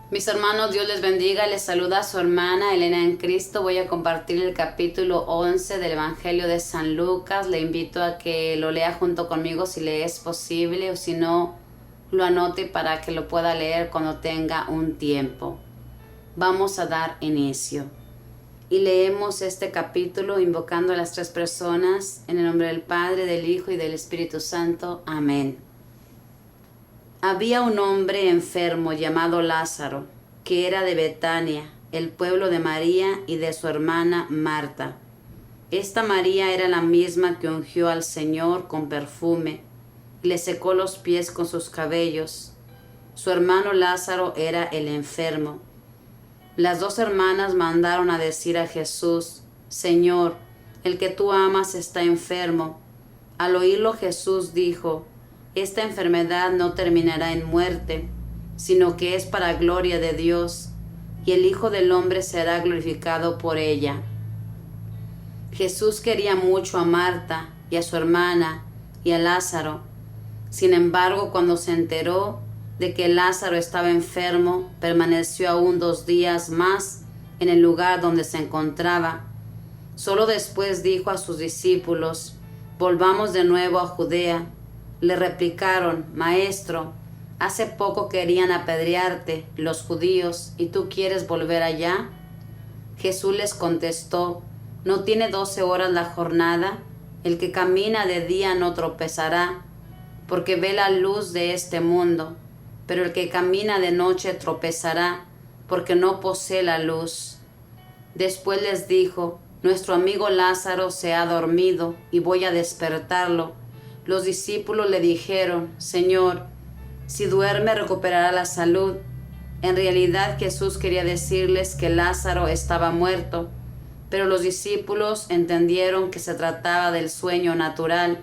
Mis hermanos, Dios les bendiga. Les saluda su hermana Elena en Cristo. Voy a compartir el capítulo 11 del Evangelio de San Lucas. Le invito a que lo lea junto conmigo si le es posible, o si no, lo anote para que lo pueda leer cuando tenga un tiempo. Vamos a dar inicio. Y leemos este capítulo invocando a las tres personas en el nombre del Padre, del Hijo y del Espíritu Santo. Amén. Había un hombre enfermo llamado Lázaro, que era de Betania, el pueblo de María y de su hermana Marta. Esta María era la misma que ungió al Señor con perfume y le secó los pies con sus cabellos. Su hermano Lázaro era el enfermo. Las dos hermanas mandaron a decir a Jesús: Señor, el que tú amas está enfermo. Al oírlo Jesús dijo: Esta enfermedad no terminará en muerte, sino que es para gloria de Dios, y el Hijo del Hombre será glorificado por ella. Jesús quería mucho a Marta y a su hermana y a Lázaro. Sin embargo, cuando se enteró de que Lázaro estaba enfermo, permaneció aún 2 días más en el lugar donde se encontraba. Solo después dijo a sus discípulos: Volvamos de nuevo a Judea. Le replicaron: Maestro, hace poco querían apedrearte los judíos, ¿y tú quieres volver allá? Jesús les contestó: ¿No tiene 12 horas la jornada? El que camina de día no tropezará, porque ve la luz de este mundo, pero el que camina de noche tropezará, porque no posee la luz. Después les dijo: Nuestro amigo Lázaro se ha dormido y voy a despertarlo. Los discípulos le dijeron: Señor, si duerme recuperará la salud. En realidad Jesús quería decirles que Lázaro estaba muerto, pero los discípulos entendieron que se trataba del sueño natural.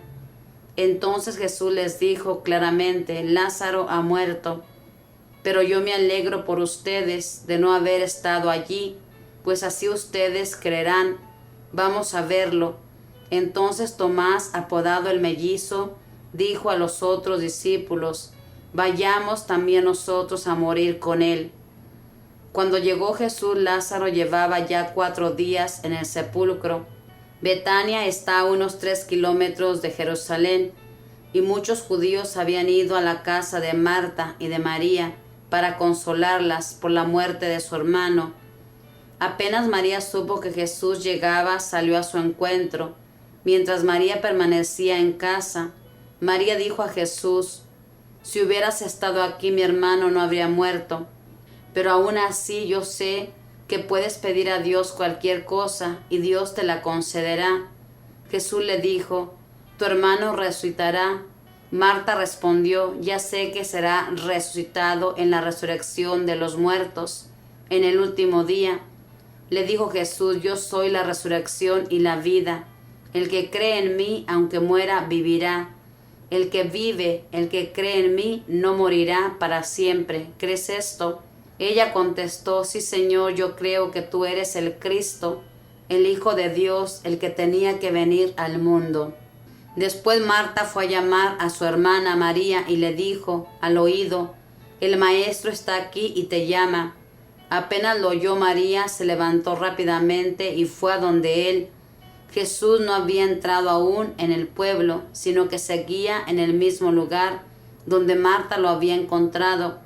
Entonces Jesús les dijo claramente: Lázaro ha muerto, pero yo me alegro por ustedes de no haber estado allí, pues así ustedes creerán. Vamos a verlo. Entonces Tomás, apodado el mellizo, dijo a los otros discípulos: Vayamos también nosotros a morir con él. Cuando llegó Jesús, Lázaro llevaba ya 4 días en el sepulcro. Betania está a unos 3 kilómetros de Jerusalén, y muchos judíos habían ido a la casa de Marta y de María para consolarlas por la muerte de su hermano. Apenas María supo que Jesús llegaba, salió a su encuentro. Mientras María permanecía en casa, María dijo a Jesús: Si hubieras estado aquí, mi hermano no habría muerto. Pero aún así yo sé que puedes pedir a Dios cualquier cosa y Dios te la concederá. Jesús le dijo: Tu hermano resucitará. Marta respondió: Ya sé que será resucitado en la resurrección de los muertos, en el último día. Le dijo Jesús: Yo soy la resurrección y la vida. El que cree en mí, aunque muera, vivirá. El que vive, el que cree en mí, no morirá para siempre. ¿Crees esto? Ella contestó: Sí, Señor, yo creo que tú eres el Cristo, el Hijo de Dios, el que tenía que venir al mundo. Después Marta fue a llamar a su hermana María y le dijo al oído: El Maestro está aquí y te llama. Apenas lo oyó María, se levantó rápidamente y fue a donde él. Jesús no había entrado aún en el pueblo, sino que seguía en el mismo lugar donde Marta lo había encontrado.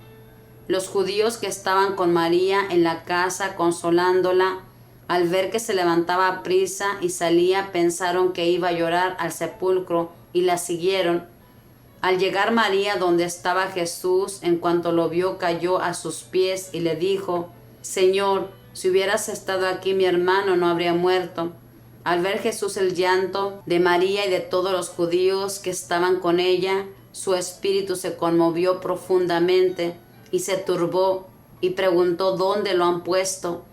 Los judíos que estaban con María en la casa consolándola, al ver que se levantaba a prisa y salía, pensaron que iba a llorar al sepulcro y la siguieron. Al llegar María donde estaba Jesús, en cuanto lo vio, cayó a sus pies y le dijo: Señor, si hubieras estado aquí, mi hermano no habría muerto. Al ver Jesús el llanto de María y de todos los judíos que estaban con ella, su espíritu se conmovió profundamente y se turbó, y preguntó: ¿Dónde lo han puesto?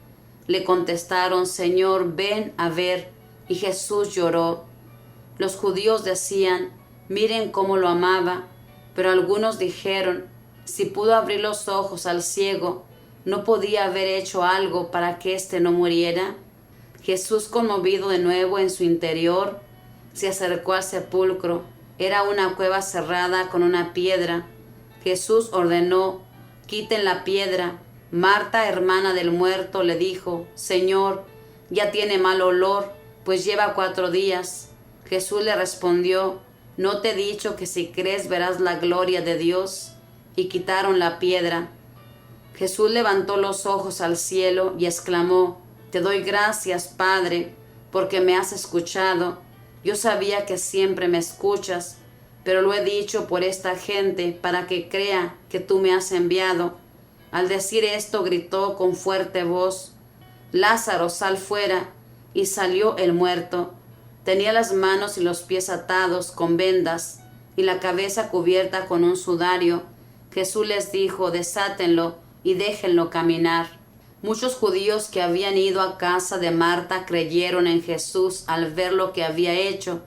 Le contestaron: Señor, ven a ver. Y Jesús lloró. Los judíos decían: Miren cómo lo amaba. Pero algunos dijeron: Si pudo abrir los ojos al ciego, ¿no podía haber hecho algo para que éste no muriera? Jesús, conmovido de nuevo en su interior, se acercó al sepulcro. Era una cueva cerrada con una piedra. Jesús ordenó: quiten la piedra. Marta, hermana del muerto, le dijo: Señor, ya tiene mal olor, pues lleva 4 días. Jesús le respondió: ¿No te he dicho que si crees verás la gloria de Dios? Y quitaron la piedra. Jesús levantó los ojos al cielo y exclamó: Te doy gracias, Padre, porque me has escuchado. Yo sabía que siempre me escuchas, pero lo he dicho por esta gente para que crea que tú me has enviado. Al decir esto gritó con fuerte voz: Lázaro, sal fuera. Y salió el muerto. Tenía las manos y los pies atados con vendas y la cabeza cubierta con un sudario. Jesús les dijo: Desátenlo y déjenlo caminar. Muchos judíos que habían ido a casa de Marta creyeron en Jesús al ver lo que había hecho,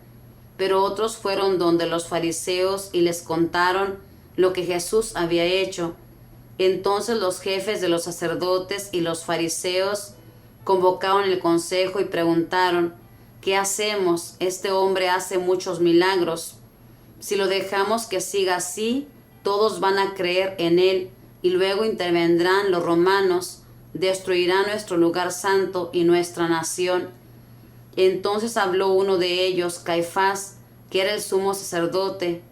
pero otros fueron donde los fariseos y les contaron lo que Jesús había hecho. Entonces los jefes de los sacerdotes y los fariseos convocaron el consejo y preguntaron: ¿Qué hacemos? Este hombre hace muchos milagros. Si lo dejamos que siga así, todos van a creer en él, y luego intervendrán los romanos, destruirán nuestro lugar santo y nuestra nación. Entonces habló uno de ellos, Caifás, que era el sumo sacerdote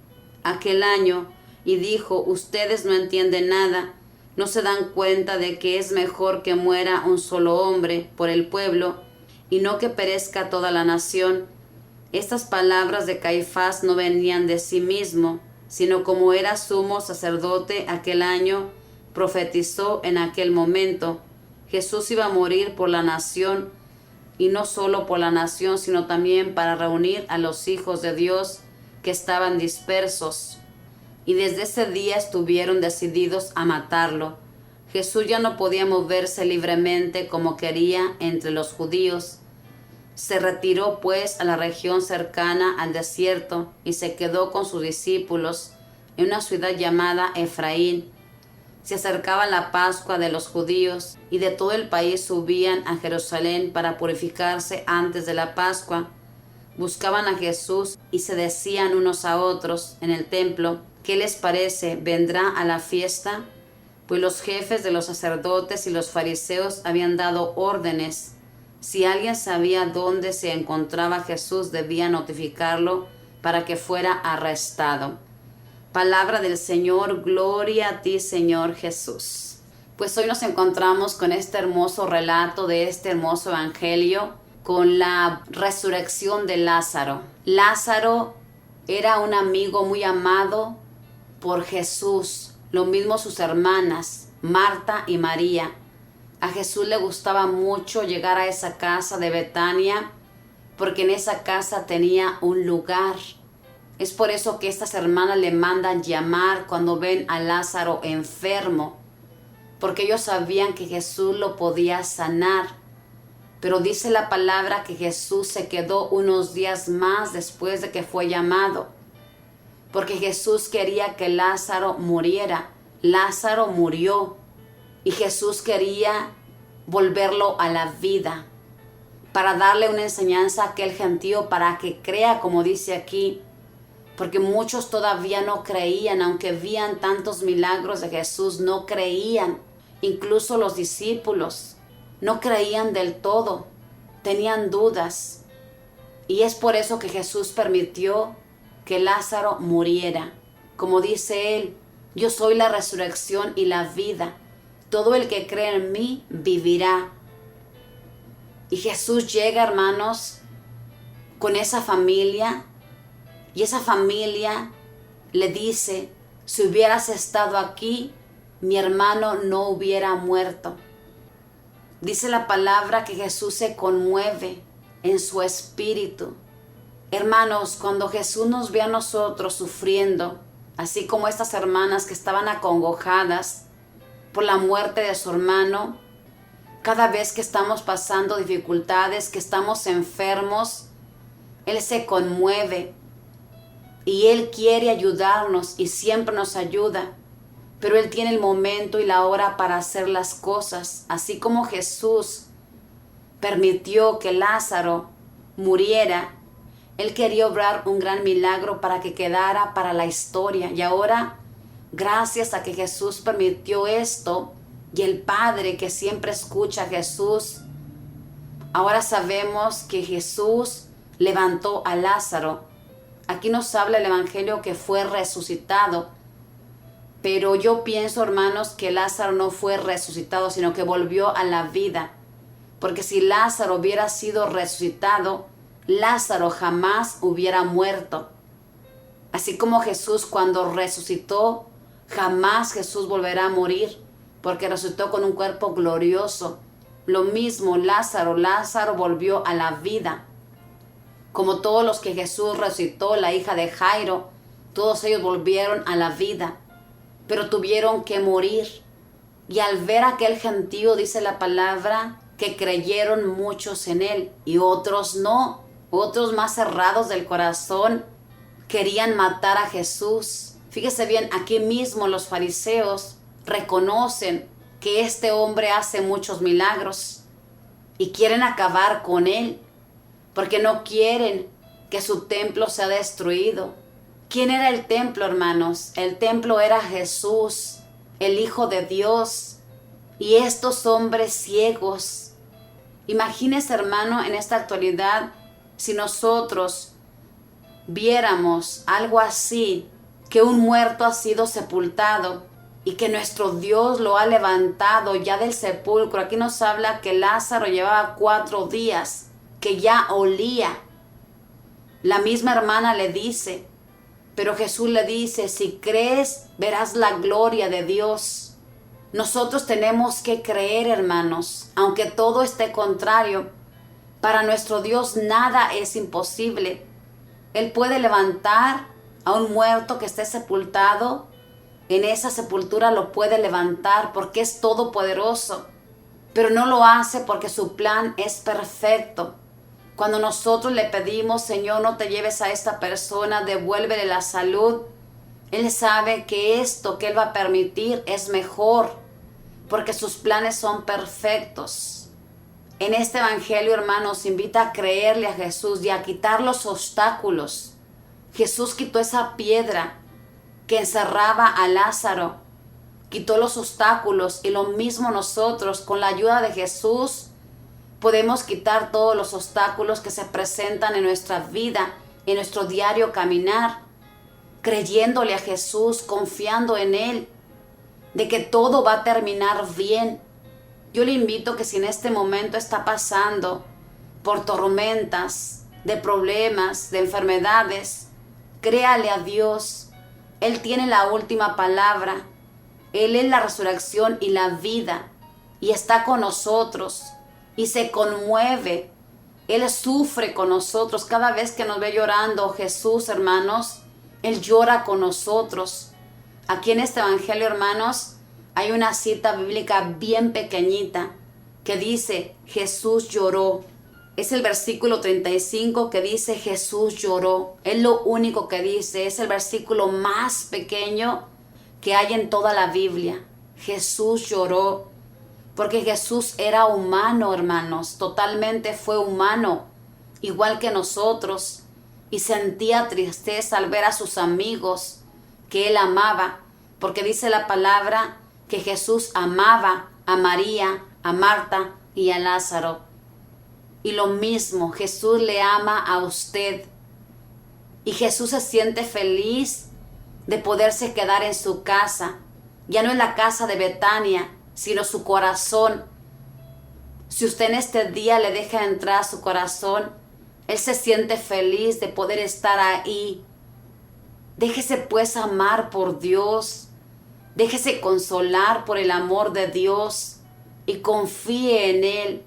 aquel año, y dijo: Ustedes no entienden nada, no se dan cuenta de que es mejor que muera un solo hombre por el pueblo, y no que perezca toda la nación. Estas palabras de Caifás no venían de sí mismo, sino como era sumo sacerdote aquel año, profetizó en aquel momento. Jesús iba a morir por la nación, y no solo por la nación, sino también para reunir a los hijos de Dios que estaban dispersos. Y desde ese día estuvieron decididos a matarlo. Jesús ya no podía moverse libremente como quería entre los judíos. Se retiró pues a la región cercana al desierto y se quedó con sus discípulos en una ciudad llamada Efraín. Se acercaba la Pascua de los judíos y de todo el país subían a Jerusalén para purificarse antes de la Pascua. Buscaban a Jesús y se decían unos a otros en el templo: ¿Qué les parece? ¿Vendrá a la fiesta? Pues los jefes de los sacerdotes y los fariseos habían dado órdenes. Si alguien sabía dónde se encontraba Jesús, debía notificarlo para que fuera arrestado. Palabra del Señor, gloria a ti, Señor Jesús. Pues hoy nos encontramos con este hermoso relato de este hermoso evangelio, con la resurrección de Lázaro. Lázaro era un amigo muy amado por Jesús, lo mismo sus hermanas, Marta y María. A Jesús le gustaba mucho llegar a esa casa de Betania, porque en esa casa tenía un lugar. Es por eso que estas hermanas le mandan llamar cuando ven a Lázaro enfermo, porque ellos sabían que Jesús lo podía sanar. Pero dice la palabra que Jesús se quedó unos días más después de que fue llamado, porque Jesús quería que Lázaro muriera. Lázaro murió y Jesús quería volverlo a la vida para darle una enseñanza a aquel gentío para que crea, como dice aquí, porque muchos todavía no creían, aunque veían tantos milagros de Jesús, no creían. Incluso los discípulos no creían del todo, tenían dudas. Y es por eso que Jesús permitió que Lázaro muriera. Como dice él: yo soy la resurrección y la vida. Todo el que cree en mí vivirá. Y Jesús llega, hermanos, con esa familia. Y esa familia le dice: si hubieras estado aquí, mi hermano no hubiera muerto. Dice la palabra que Jesús se conmueve en su espíritu. Hermanos, cuando Jesús nos ve a nosotros sufriendo, así como estas hermanas que estaban acongojadas por la muerte de su hermano, cada vez que estamos pasando dificultades, que estamos enfermos, Él se conmueve y Él quiere ayudarnos y siempre nos ayuda, pero Él tiene el momento y la hora para hacer las cosas. Así como Jesús permitió que Lázaro muriera, Él quería obrar un gran milagro para que quedara para la historia. Y ahora, gracias a que Jesús permitió esto, y el Padre que siempre escucha a Jesús. Ahora sabemos que Jesús levantó a Lázaro. Aquí nos habla el Evangelio que fue resucitado. Pero yo pienso, hermanos, que Lázaro no fue resucitado, sino que volvió a la vida. Porque si Lázaro hubiera sido resucitado, Lázaro jamás hubiera muerto. Así como Jesús cuando resucitó, jamás Jesús volverá a morir, porque resucitó con un cuerpo glorioso. Lo mismo Lázaro volvió a la vida. Como todos los que Jesús resucitó, la hija de Jairo, todos ellos volvieron a la vida, pero tuvieron que morir. Y al ver a aquel gentío, dice la palabra, que creyeron muchos en él y otros no. Otros más cerrados del corazón querían matar a Jesús. Fíjese bien, aquí mismo los fariseos reconocen que este hombre hace muchos milagros y quieren acabar con él porque no quieren que su templo sea destruido. ¿Quién era el templo, hermanos? El templo era Jesús, el Hijo de Dios, y estos hombres ciegos. Imagínese, hermano, en esta actualidad, si nosotros viéramos algo así, que un muerto ha sido sepultado y que nuestro Dios lo ha levantado ya del sepulcro. Aquí nos habla que Lázaro llevaba 4 días, que ya olía. La misma hermana le dice, pero Jesús le dice, si crees, verás la gloria de Dios. Nosotros tenemos que creer, hermanos, aunque todo esté contrario. Para nuestro Dios nada es imposible. Él puede levantar a un muerto que esté sepultado. En esa sepultura lo puede levantar porque es todopoderoso. Pero no lo hace porque su plan es perfecto. Cuando nosotros le pedimos, Señor, no te lleves a esta persona, devuélvele la salud, Él sabe que esto que Él va a permitir es mejor, porque sus planes son perfectos. En este evangelio, hermanos, invita a creerle a Jesús y a quitar los obstáculos. Jesús quitó esa piedra que encerraba a Lázaro, quitó los obstáculos, y lo mismo nosotros, con la ayuda de Jesús, podemos quitar todos los obstáculos que se presentan en nuestra vida, en nuestro diario caminar, creyéndole a Jesús, confiando en Él, de que todo va a terminar bien. Yo le invito que si en este momento está pasando por tormentas, de problemas, de enfermedades, créale a Dios. Él tiene la última palabra. Él es la resurrección y la vida, y está con nosotros, y se conmueve. Él sufre con nosotros cada vez que nos ve llorando. Jesús, hermanos, Él llora con nosotros. Aquí en este evangelio, hermanos, hay una cita bíblica bien pequeñita que dice, Jesús lloró. Es el versículo 35 que dice, Jesús lloró. Es lo único que dice, es el versículo más pequeño que hay en toda la Biblia. Jesús lloró, porque Jesús era humano, hermanos, totalmente fue humano, igual que nosotros, y sentía tristeza al ver a sus amigos que Él amaba, porque dice la palabra que Jesús amaba a María, a Marta y a Lázaro. Y lo mismo, Jesús le ama a usted, y Jesús se siente feliz de poderse quedar en su casa. Ya no en la casa de Betania, sino su corazón. Si usted en este día le deja entrar a su corazón, Él se siente feliz de poder estar ahí. Déjese pues amar por Dios. Déjese consolar por el amor de Dios y confíe en Él.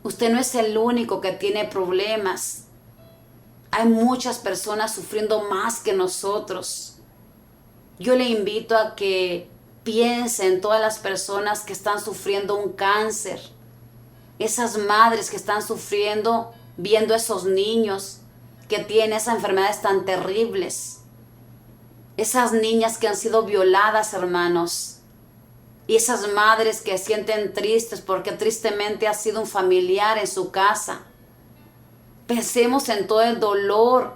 Usted no es el único que tiene problemas. Hay muchas personas sufriendo más que nosotros. Yo le invito a que piense en todas las personas que están sufriendo un cáncer. Esas madres que están sufriendo viendo a esos niños que tienen esas enfermedades tan terribles. Esas niñas que han sido violadas, hermanos. Y esas madres que sienten tristes porque tristemente ha sido un familiar en su casa. Pensemos en todo el dolor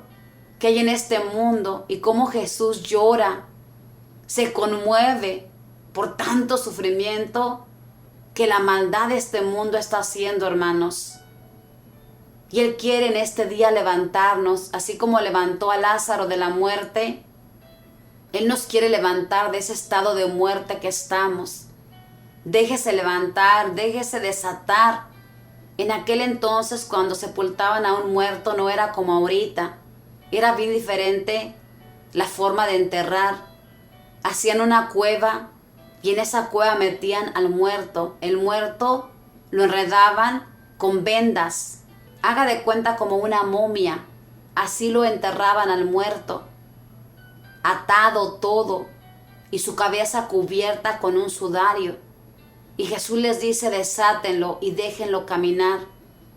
que hay en este mundo y cómo Jesús llora, se conmueve por tanto sufrimiento que la maldad de este mundo está haciendo, hermanos. Y Él quiere en este día levantarnos, así como levantó a Lázaro de la muerte. Él nos quiere levantar de ese estado de muerte que estamos. Déjese levantar, déjese desatar. En aquel entonces, cuando sepultaban a un muerto, no era como ahorita. Era bien diferente la forma de enterrar. Hacían una cueva y en esa cueva metían al muerto. El muerto lo enredaban con vendas. Haga de cuenta como una momia. Así lo enterraban al muerto. Atado todo y su cabeza cubierta con un sudario. Y Jesús les dice, desátenlo y déjenlo caminar.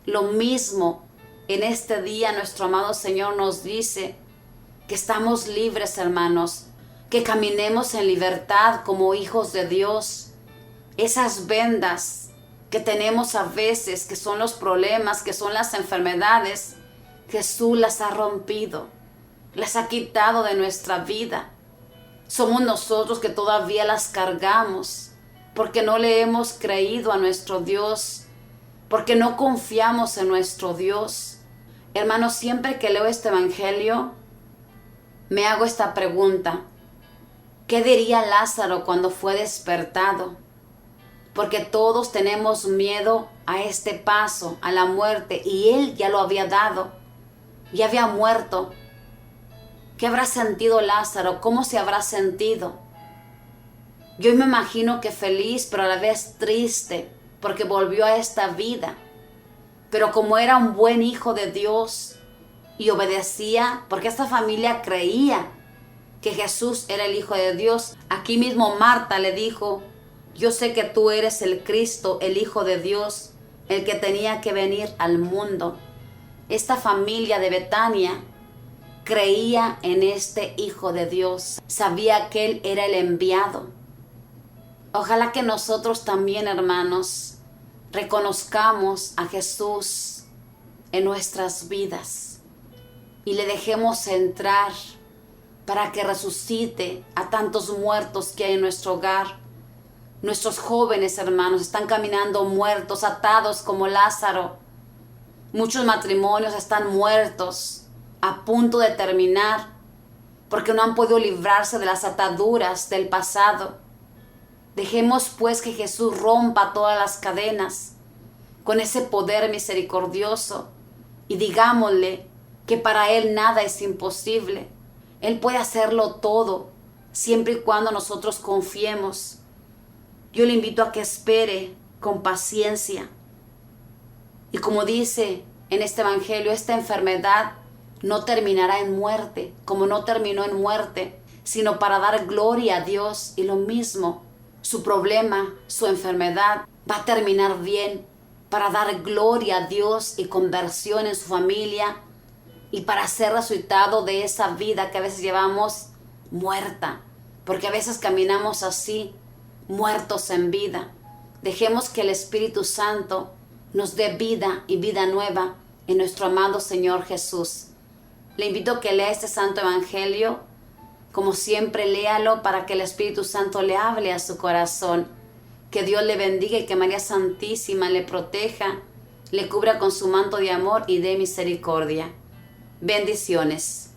Lo mismo en este día nuestro amado Señor nos dice que estamos libres, hermanos, que caminemos en libertad como hijos de Dios. Esas vendas que tenemos a veces, que son los problemas, que son las enfermedades, Jesús las ha rompido, las ha quitado de nuestra vida. Somos nosotros que todavía las cargamos, porque no le hemos creído a nuestro Dios, porque no confiamos en nuestro Dios. Hermanos, siempre que leo este evangelio, me hago esta pregunta: ¿qué diría Lázaro cuando fue despertado? Porque todos tenemos miedo a este paso, a la muerte, y Él ya lo había dado, ya había muerto. ¿Qué habrá sentido Lázaro? ¿Cómo se habrá sentido? Yo me imagino que feliz, pero a la vez triste, porque volvió a esta vida. Pero como era un buen hijo de Dios y obedecía, porque esta familia creía que Jesús era el Hijo de Dios. Aquí mismo Marta le dijo, yo sé que tú eres el Cristo, el Hijo de Dios, el que tenía que venir al mundo. Esta familia de Betania creía en este Hijo de Dios, sabía que Él era el enviado. Ojalá que nosotros también, hermanos, reconozcamos a Jesús en nuestras vidas y le dejemos entrar para que resucite a tantos muertos que hay en nuestro hogar. Nuestros jóvenes, hermanos, están caminando muertos, atados como Lázaro. Muchos matrimonios están muertos, a punto de terminar, porque no han podido librarse de las ataduras del pasado. Dejemos pues que Jesús rompa todas las cadenas con ese poder misericordioso y digámosle que para Él nada es imposible. Él puede hacerlo todo, siempre y cuando nosotros confiemos. Yo le invito a que espere con paciencia. Y como dice en este evangelio, esta enfermedad no terminará en muerte, como no terminó en muerte, sino para dar gloria a Dios. Y lo mismo, su problema, su enfermedad, va a terminar bien, para dar gloria a Dios y conversión en su familia, y para ser resucitado de esa vida que a veces llevamos muerta, porque a veces caminamos así, muertos en vida. Dejemos que el Espíritu Santo nos dé vida y vida nueva en nuestro amado Señor Jesús. Le invito a que lea este santo evangelio. Como siempre, léalo para que el Espíritu Santo le hable a su corazón. Que Dios le bendiga y que María Santísima le proteja, le cubra con su manto de amor y de misericordia. Bendiciones.